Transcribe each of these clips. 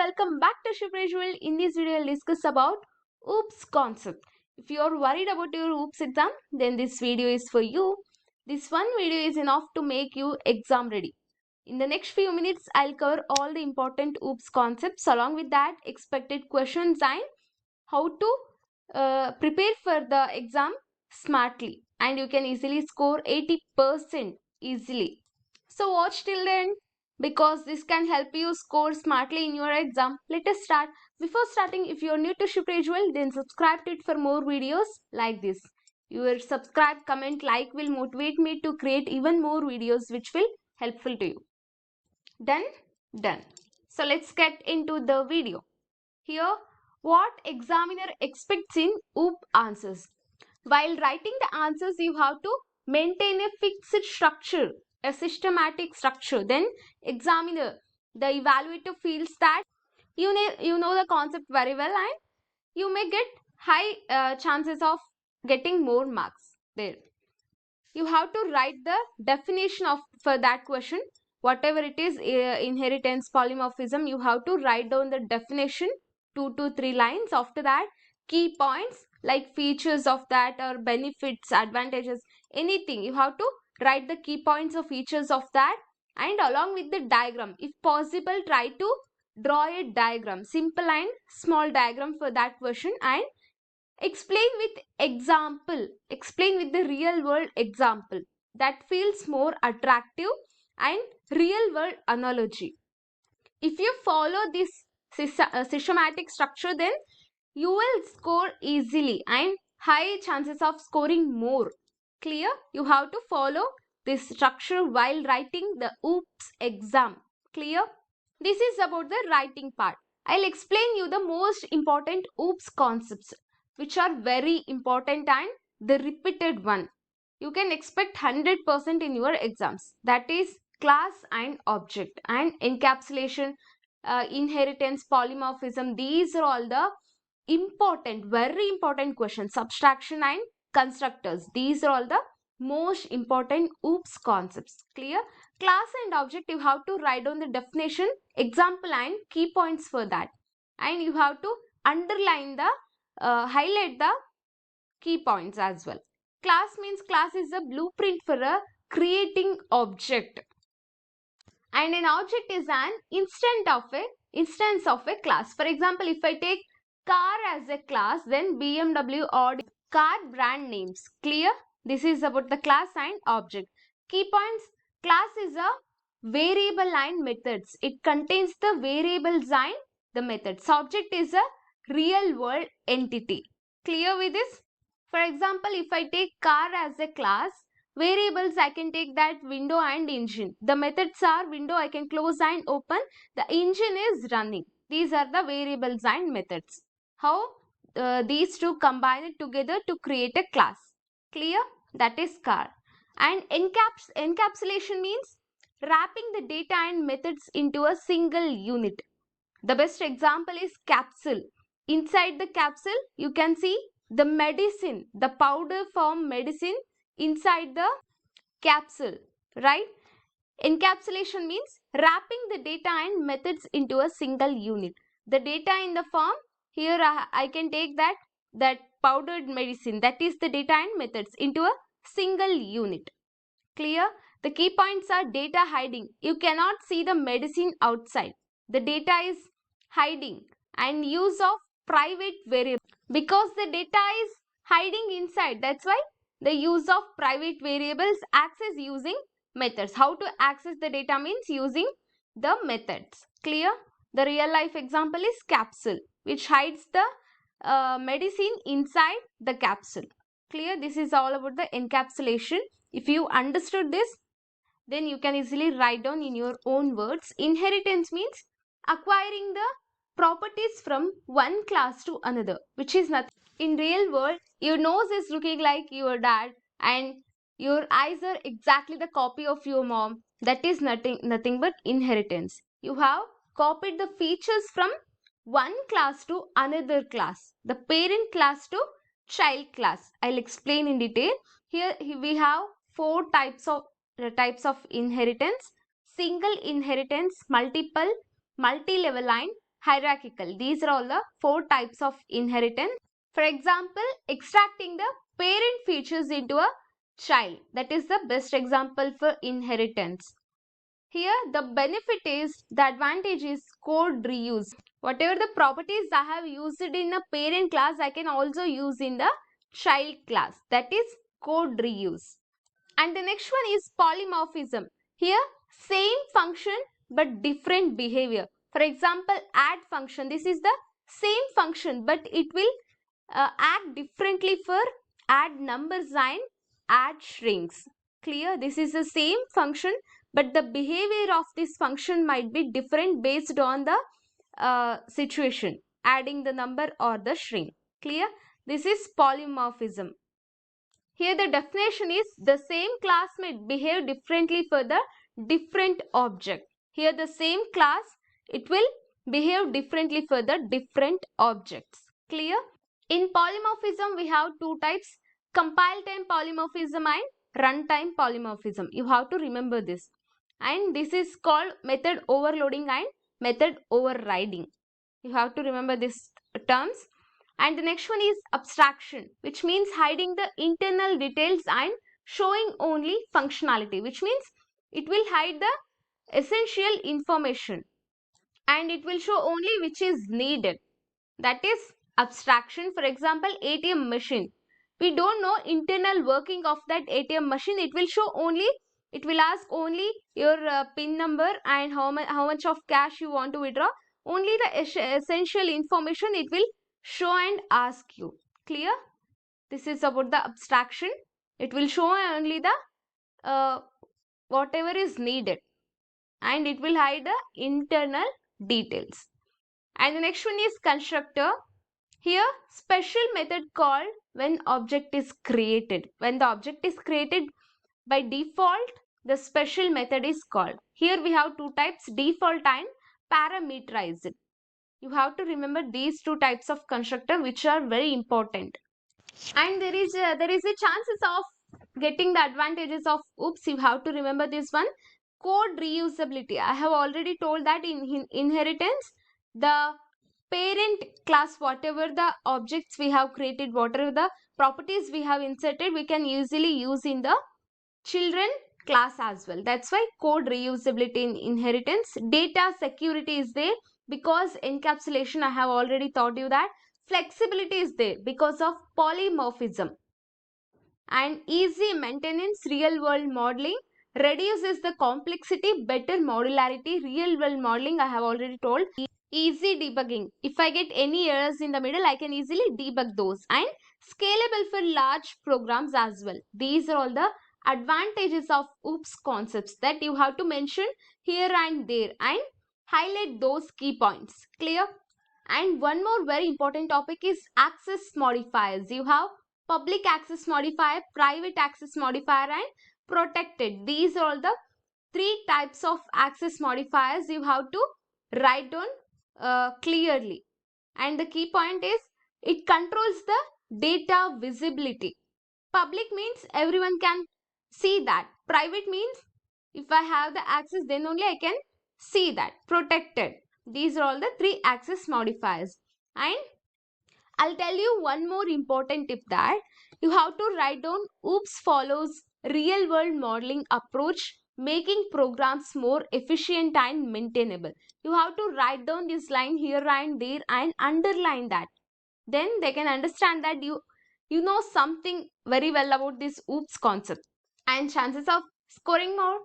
welcome back to Shiva EduWorld. In this video, I'll discuss about OOPS concept. If you are worried about your OOPS exam, then this video is for you. This one video is enough to make you exam ready. In the next few minutes, I'll cover all the important OOPS concepts. Along with that, expected questions and how to prepare for the exam smartly. And you can easily score 80% easily. So watch till the end, because this can help you score smartly in your exam. Let us start. Before starting, if you are new to Shiva EduWorld, then subscribe to it for more videos like this. Your subscribe, comment, like will motivate me to create even more videos which will helpful to you. Done. So let's get into the video. Here, what examiner expects in OOP answers. While writing the answers, you have to maintain a fixed structure, a systematic structure. Then examiner, the evaluator feels that you know the concept very well and you may get high chances of getting more marks there. You have to write the definition of for that question, whatever it is, inheritance, polymorphism. You have to write down the definition, 2 to 3 lines. After that, key points like features of that or benefits, advantages, anything. You have to write the key points or features of that, and along with the diagram, if possible, try to draw a diagram, simple and small diagram for that question, and explain with example, explain with the real world example. That feels more attractive and real world analogy. If you follow this systematic structure, then you will score easily and high chances of scoring more. Clear? You have to follow this structure while writing the OOPS exam. Clear? This is about the writing part. I'll explain you the most important OOPS concepts, which are very important and the repeated one. You can expect 100% in your exams. That is class and object and encapsulation, inheritance, polymorphism. These are all the important, very important questions. Abstraction and constructors. These are all the most important OOPS concepts. Clear? Class and object, you have to write down the definition, example and key points for that. And you have to underline the, highlight the key points as well. Class means class is a blueprint for a creating object. And an object is an instance of a class. For example, if I take car as a class, then BMW, Audi, car brand names. Clear? This is about the class and object. Key points. Class is a variable and methods. It contains the variables and the methods. Object is a real world entity. Clear with this? For example, if I take car as a class, variables I can take that window and engine. The methods are window I can close and open. The engine is running. These are the variables and methods. How these two combine it together to create a class. Clear? That is car. And encapsulation means wrapping the data and methods into a single unit. The best example is capsule. Inside the capsule, you can see the medicine, the powder form medicine inside the capsule, right? Encapsulation means wrapping the data and methods into a single unit. The data in the form, here I can take that powdered medicine, that is the data and methods, into a single unit. Clear? The key points are data hiding. You cannot see the medicine outside. The data is hiding, and use of private variable, because the data is hiding inside. That's why the use of private variables, access using methods. How to access the data means using the methods. Clear? The real life example is capsule, which hides the medicine inside the capsule. Clear? This is all about the encapsulation. If you understood this, then you can easily write down in your own words. Inheritance means acquiring the properties from one class to another, which is nothing. In real world, your nose is looking like your dad and your eyes are exactly the copy of your mom. That is nothing but inheritance. You have copied the features from one class to another class, the parent class to child class. I'll explain in detail. Here we have 4 types of inheritance: single inheritance, multiple, multi-level and hierarchical. These are all the 4 types of inheritance. For example, extracting the parent features into a child. That is the best example for inheritance. Here the benefit is, the advantage is code reuse. Whatever the properties I have used in a parent class, I can also use in the child class. That is code reuse. And the next one is polymorphism. Here same function but different behavior. For example, add function. This is the same function but it will act differently for add numbers and add strings. Clear? This is the same function but the behavior of this function might be different based on the situation, adding the number or the string. Clear? This is polymorphism. Here the definition is, the same class may behave differently for the different object. Here the same class, it will behave differently for the different objects. Clear? In polymorphism, we have 2 types, compile time polymorphism and runtime polymorphism. You have to remember this. And this is called method overloading and method overriding. You have to remember these terms. And the next one is abstraction, which means hiding the internal details and showing only functionality, which means it will hide the essential information and it will show only which is needed. That is abstraction. For example, ATM machine. We don't know internal working of that ATM machine. It will show only, it will ask only your PIN number and how much of cash you want to withdraw. Only the essential information it will show and ask you. Clear? This is about the abstraction. It will show only the whatever is needed and it will hide the internal details. And the next one is constructor. Here special method called when object is created. When the object is created by default, the special method is called. Here we have 2 types, default and parameterized. You have to remember these 2 types of constructor which are very important. And there is a chances of getting the advantages of oops. You have to remember this one, code reusability. I have already told that in inheritance, the parent class, whatever the objects we have created, whatever the properties we have inserted, we can easily use in the children class as well. That's why code reusability in inheritance. Data security is there because encapsulation, I have already taught you that. Flexibility is there because of polymorphism. And easy maintenance, real world modeling reduces the complexity, better modularity. Real world modeling, I have already told. Easy debugging. If I get any errors in the middle, I can easily debug those. And scalable for large programs as well. These are all the advantages of OOPS concepts that you have to mention here and there and highlight those key points. Clear? And one more very important topic is access modifiers. You have public access modifier, private access modifier and protected. These are all the 3 types of access modifiers you have to write down clearly. And the key point is, it controls the data visibility. Public means everyone can see that. Private means if I have the access, then only I can see that. Protected. These are all the 3 access modifiers. And I'll tell you one more important tip, that you have to write down OOPS follows real world modeling approach, making programs more efficient and maintainable. You have to write down this line here and there and underline that. Then they can understand that you know something very well about this OOPS concept. And chances of scoring more.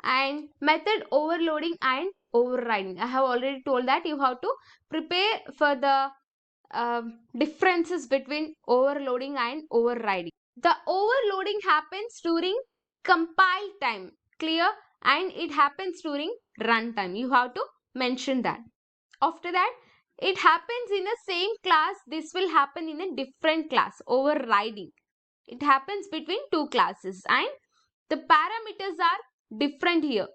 And method overloading and overriding. I have already told that you have to prepare for the differences between overloading and overriding. The overloading happens during compile time. Clear? And it happens during runtime. You have to mention that. After that, it happens in the same class. This will happen in a different class. Overriding. It happens between 2 classes and the parameters are different here.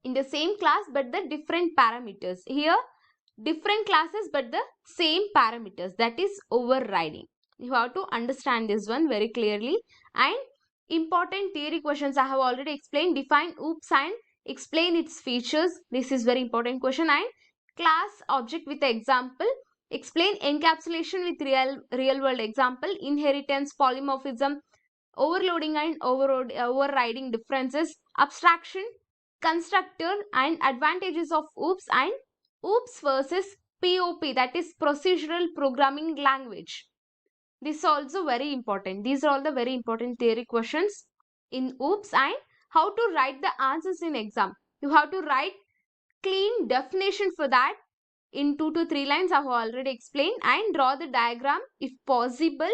In the same class but the different parameters. Here different classes but the same parameters. That is overriding. You have to understand this one very clearly. And important theory questions I have already explained. Define OOPS and explain its features. This is very important question. And class object with example, explain encapsulation with real world example, inheritance, polymorphism, overloading and overriding differences, abstraction, constructor and advantages of OOPS, and OOPS versus POP, that is procedural programming language. This is also very important. These are all the very important theory questions in OOPS, and how to write the answers in exam. You have to write clean definition for that in 2 to 3 lines. I have already explained, and draw the diagram if possible.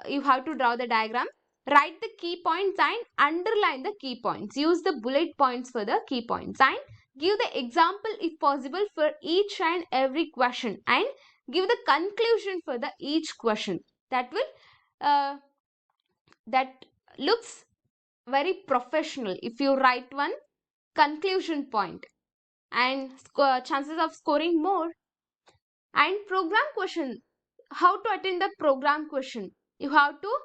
You have to draw the diagram, write the key points and underline the key points. Use the bullet points for the key points, and give the example if possible for each and every question, and give the conclusion for the each question. That will that looks very professional if you write one conclusion point, and chances of scoring more. And program question, how to attend the program question. You have to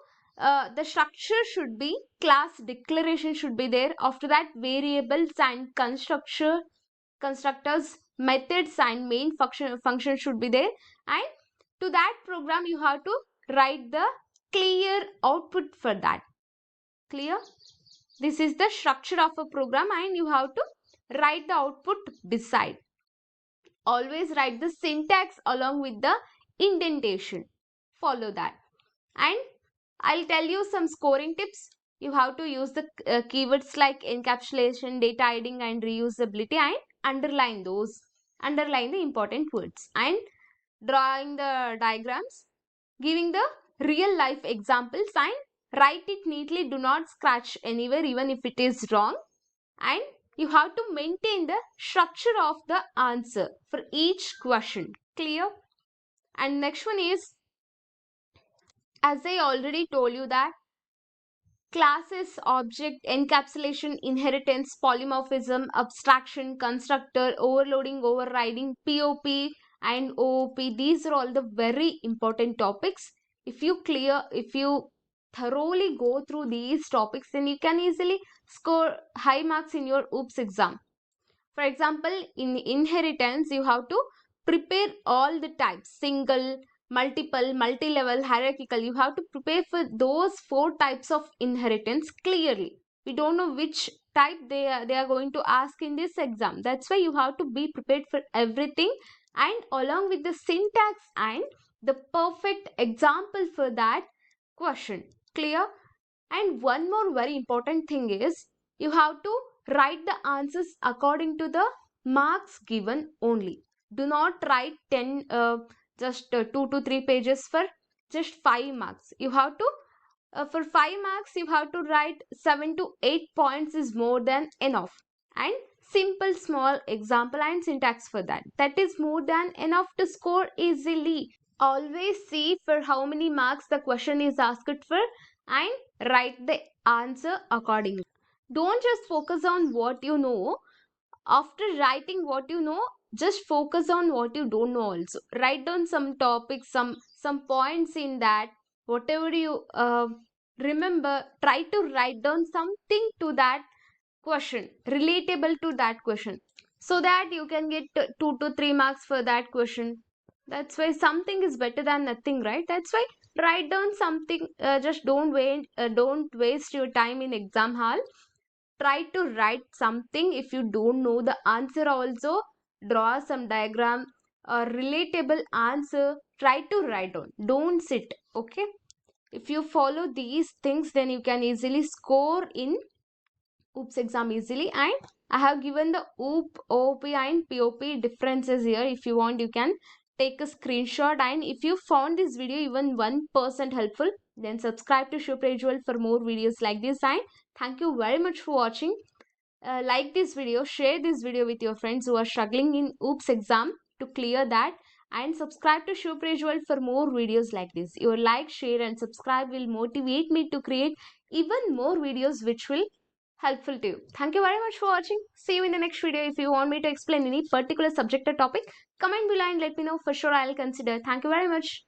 the structure should be class declaration should be there. After that, variables and constructors, methods and main function should be there. And to that program you have to write the clear output for that. Clear? This is the structure of a program, and you have to write the output beside. Always write the syntax along with the indentation. Follow that. And I'll tell you some scoring tips. You have to use the keywords like encapsulation, data hiding and reusability, and underline those. Underline the important words. And drawing the diagrams, giving the real life examples, and write it neatly. Do not scratch anywhere even if it is wrong. And you have to maintain the structure of the answer for each question. Clear? And next one is, as I already told you, that classes, object, encapsulation, inheritance, polymorphism, abstraction, constructor, overloading, overriding, POP and OOP, these are all the very important topics. If you thoroughly go through these topics, then you can easily score high marks in your OOPS exam. For example, in inheritance, you have to prepare all the types: single, multiple, multi-level, hierarchical. You have to prepare for those 4 types of inheritance clearly. We don't know which type they are going to ask in this exam. That's why you have to be prepared for everything, and along with the syntax and the perfect example for that question. Clear? And one more very important thing is, you have to write the answers according to the marks given only. Do not write 10 just 2 to 3 pages for just 5 marks. You have to for 5 marks you have to write 7 to 8 points is more than enough, and simple small example and syntax for that. That is more than enough to score easily. Always see for how many marks the question is asked for, and write the answer accordingly. Don't just focus on what you know. After writing what you know, just focus on what you don't know also. Write down some topics, some points in that. Whatever you remember, try to write down something to that question, relatable to that question, so that you can get 2 to 3 marks for that question. That's why something is better than nothing, right? That's why write down something. Just don't waste your time in exam hall. Try to write something. If you don't know the answer also, draw some diagram, a relatable answer. Try to write down. Don't sit. Okay. If you follow these things, then you can easily score in OOPS exam easily. And I have given the OOP, OOP and POP differences here. If you want, you can take a screenshot. And if you found this video even 1% helpful, then subscribe to Shiva EduWorld for more videos like this. And thank you very much for watching. Like this video, share this video with your friends who are struggling in OOPS exam to clear that, and subscribe to Shiva EduWorld for more videos like this. Your like, share and subscribe will motivate me to create even more videos which will helpful to you. Thank you very much for watching. See you in the next video. If you want me to explain any particular subject or topic, comment below and let me know. For sure I'll consider. Thank you very much.